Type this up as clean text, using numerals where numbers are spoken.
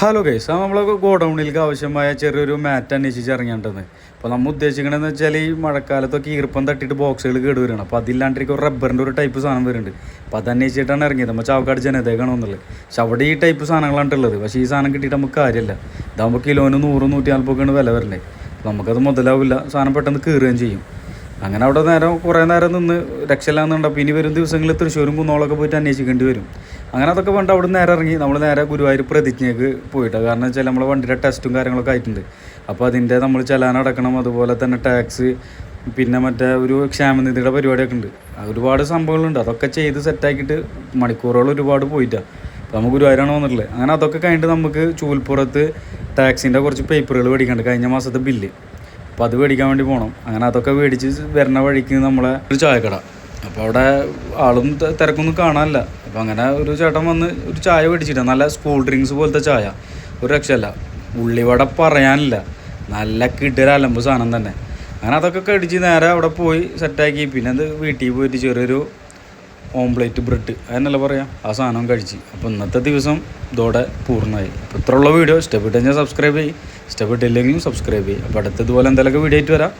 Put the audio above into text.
Hello guys, നമ്മൾ ഗോഡൗണിലേക്ക് ആവശ്യമായ ചെറിയൊരു മാറ്റ് അന്വേഷിച്ച് ഇറങ്ങിയിട്ടുണ്ടെന്ന്. അപ്പോൾ നമ്മൾ ഉദ്ദേശിക്കണമെന്ന് വെച്ചാൽ ഈ മഴക്കാലത്തൊക്കെ ഈർപ്പം തട്ടിയിട്ട് ബോക്സുകൾ കേടുവരണം. അപ്പോൾ അതില്ലാണ്ടിരിക്കും റബ്ബറിൻ്റെ ഒരു ടൈപ്പ് സാധനം വരുന്നുണ്ട്. അപ്പോൾ അത് അന്വേഷിച്ചിട്ടാണ് ഇറങ്ങിയത്. നമ്മൾ ചാവക്കാട് ജനതേക്കാണെന്നുള്ളത്. പക്ഷെ അവിടെ ഈ ടൈപ്പ് സാധനങ്ങളാണ് ഉള്ളത്. പക്ഷേ ഈ സാധനം കിട്ടിയിട്ട് നമുക്ക് കാര്യമില്ല. ഇതാകുമ്പോൾ കിലോന് 100-140 വില വരണ്ടേ. നമുക്കത് മുതലാവില്ല. സാധനം പെട്ടെന്ന് കീറുകയും ചെയ്യും. അങ്ങനെ അവിടെ കുറേ നേരം നിന്ന് രക്ഷയില്ലാന്നുണ്ട്. അപ്പോൾ ഇനി വരും ദിവസങ്ങളിൽ തൃശ്ശൂരും കുന്നോളൊക്കെ പോയിട്ട് അന്വേഷിക്കേണ്ടി വരും. അങ്ങനെ അതൊക്കെ വേണ്ട. അവിടെ നേരെ ഇറങ്ങി നമ്മൾ നേരെ ഗുരുവായൂർ പ്രതിജ്ഞയ്ക്ക് പോയിട്ടാണ്. കാരണം വെച്ചാൽ നമ്മളെ വണ്ടിയുടെ ടെസ്റ്റും കാര്യങ്ങളൊക്കെ ആയിട്ടുണ്ട്. അപ്പോൾ അതിൻ്റെ നമ്മൾ ചലാനടക്കണം, അതുപോലെ തന്നെ ടാക്സ്, പിന്നെ മറ്റേ ഒരു ക്ഷേമനിധിയുടെ പരിപാടിയൊക്കെ ഉണ്ട്. ഒരുപാട് സംഭവങ്ങളുണ്ട്. അതൊക്കെ ചെയ്ത് സെറ്റാക്കിയിട്ട് മണിക്കൂറുകൾ ഒരുപാട് പോയിട്ടാണ്. അപ്പോൾ നമ്മൾ ഗുരുവായൂരാണ് വന്നിട്ടുള്ളത്. അങ്ങനെ അതൊക്കെ കഴിഞ്ഞിട്ട് നമുക്ക് ചൂൽപ്പുറത്ത് ടാക്സിൻ്റെ കുറച്ച് പേപ്പറുകൾ മേടിക്കാണ്ട്, കഴിഞ്ഞ മാസത്തെ ബില്ല്. അപ്പോൾ അത് മേടിക്കാൻ വേണ്ടി പോകണം. അങ്ങനെ അതൊക്കെ മേടിച്ച് വരുന്ന വഴിക്ക് നമ്മളെ ഒരു ചായക്കട. അപ്പോൾ അവിടെ ആളും തിരക്കൊന്നും കാണാനില്ല. അപ്പോൾ അങ്ങനെ ഒരു ചേട്ടൻ വന്ന് ഒരു ചായ മേടിച്ചിട്ടാണ്. നല്ല കൂൾ ഡ്രിങ്ക്സ് പോലത്തെ ചായ, ഒരു രക്ഷയല്ല. ഉള്ളിവട പറയാനില്ല, നല്ല കിടലമ്പ് സാധനം തന്നെ. അങ്ങനെ അതൊക്കെ കടിച്ച് നേരെ അവിടെ പോയി സെറ്റാക്കി. പിന്നെ അത് വീട്ടിൽ പോയിട്ട് ചെറിയൊരു ഓംപ്ലേറ്റ് ബ്രെഡ് അതിനല്ല പറയാം, ആ സാധനം കഴിച്ച്. അപ്പോൾ ഇന്നത്തെ ദിവസം ഇതോടെ പൂർണ്ണമായി. അപ്പോൾ ഇത്രയുള്ള വീഡിയോ ഇഷ്ടപ്പെട്ട് കഴിഞ്ഞാൽ സബ്സ്ക്രൈബ് ചെയ്യും, ഇഷ്ടപ്പെട്ടില്ലെങ്കിലും സബ്സ്ക്രൈബ് ചെയ്യും. അപ്പോൾ അടുത്തതുപോലെ എന്തെങ്കിലുമൊക്കെ വീഡിയോ ആയിട്ട് വരാം.